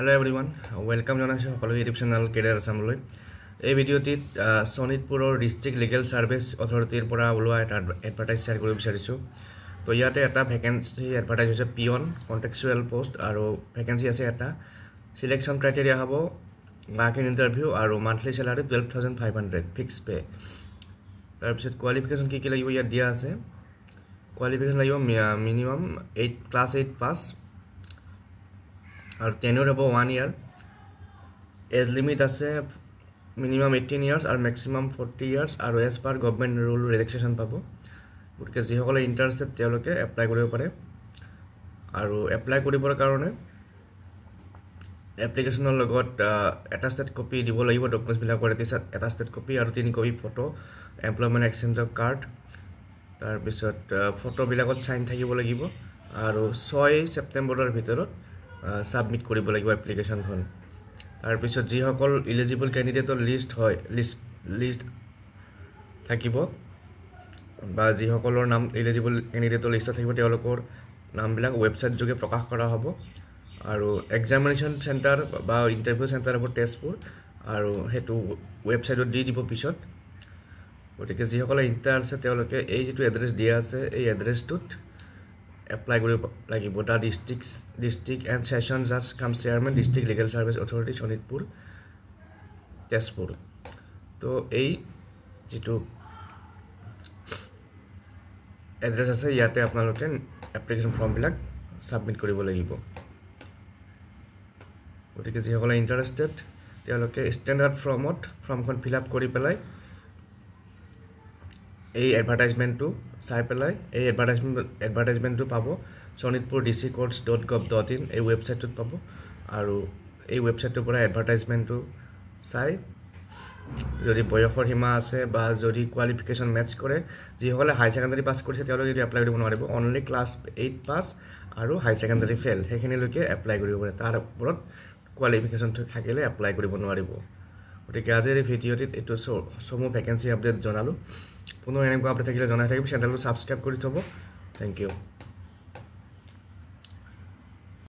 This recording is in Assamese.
Hello everyone, welcome জনাইছো সকলো ইউটিউব চেনেল কেৰিয়াৰ আসামলৈ। এই ভিডিঅ'টিত শোণিতপুৰৰ ডিস্ট্ৰিক্ট লিগেল সাৰ্ভিস অথৰিটিৰ পৰা ওলোৱা এটা এডভাৰটাইজ শ্বেয়াৰ কৰিব বিচাৰিছো। তো ইয়াতে এটা ভ্যাকেন্সি এডভাৰটাইজ হৈছে পিয়ন কন্টেক্সচুৱেল পোষ্ট আৰু ভ্যাকেন্সি আছে এটা। সিলেকশন ক্ৰাইটেৰিয়া হ'ব ৱাক ইন ইন্টাৰভিউ আৰু মান্থলি স্যালাৰি 12,500 ফিক্স পে। তাৰ পিছত কোৱালিফিকেশন কি লাগিব ইয়াত দিয়া আছে। কোৱালিফিকেশন লাগিব মিনিমাম 8 ক্লাস 8 পাস और टेन्योर हम 1 year एज लिमिट আছে मिनिमम 18 years और मैक्सिमम 40 years और एज पर गवर्नमेंट रूल रिलैक्सेशन पाबो गटके जी সকলে ইন্টারেস্টেড তেওঁলোকে এপ্লাই কৰিব পাৰে আৰু এপ্লাই কৰিবৰ কাৰণে এপ্লিকেশনৰ লগত এটাস্টেড কপি দিব লাগিব ডকুমেন্টস বিলাক কৰে তিছত এটাস্টেড কপি আৰু 3 কপি ফটো এমপ্লয়মেন্ট এক্সচেঞ্জৰ কাৰ্ড তাৰ পিছত ফটো বিলাকত সাইন থাকিব লাগিব আৰু 6 সেপ্টেম্বৰৰ ভিতৰত সাবমিট কৰিব লাগিব এপ্লিকেশনখন। তাৰ পিছত যি সকল এলিজিবল ক্যান্ডিডেটৰ লিষ্ট থাকিব বা যি সকলৰ নাম এলিজিবল ক্যান্ডিডেটৰ লিষ্ট থাকিব তেওঁলোকৰ নামবিলাক ওয়েবসাইট যোগে প্ৰকাশ কৰা হ'ব আৰু এক্সামিনেশন সেন্টাৰ বা ইন্টাৰভিউ সেন্টাৰ হ'ব তেজপুৰ আৰু হেতু ওয়েবসাইটত দি দিব পিছত। গতিকে যি সকলে ইন্টাৰেষ্ট আছে তেওঁলোকে এই যেটো এড্ৰেছ দিয়া আছে এই এড্ৰেছটোত এপ্লাই কৰিব লাগিব দা ডিস্ট্ৰিক্ট এন্ড সেশন জাজ কাম chairman district legal service authority Sonitpur Tezpur. তো এই যেটো এড্ৰেছ আছে ইয়াতে আপোনালোকে এপ্লিকেশন ফৰ্ম বিলাক সাবমিট কৰিব লাগিব। গতিকে যি সকলে ইন্টাৰেষ্টেড তেওঁলোকে ষ্টেণ্ডাৰ্ড ফৰ্মখন ফিল আপ কৰি পেলাই এই এডভাৰটাইজমেন্টটো চাই পেলাই এই এডভাৰটাইজমেন্টটো পাব sonitpur.dccourts.gov.in এই ওয়েবসাইটত পাব আৰু এই ওয়েবসাইটৰ পৰা এডভাৰটাইজমেন্টটো চাই যদি বয়সৰ সীমা আছে বা যদি কোৱালিফিকেশন মেচ কৰে যি সকলে হাই সেকেন্ডাৰী পাস কৰিছে তেওঁলোকে যদি এপ্লাই কৰিব নোৱাৰিব অনলি ক্লাস 8 পাস আৰু হাই সেকেন্ডাৰী ফেল সেইখিনিলৈকে এপ্লাই কৰিব পাৰে তাৰ ওপৰত কোৱালিফিকেশন থাকিলে এপ্লাই কৰিব নোৱাৰিব। গতিকে আজিৰ এই ভিডিঅ'টিত এটো সমু ভ্যাকেন্সি আপডেট জনালো। পুনৰ এনেকুৱা আপডেট থাকিলে জনাই থাকিব চেনেলটো সাবস্ক্ৰাইব কৰি থব। Thank U.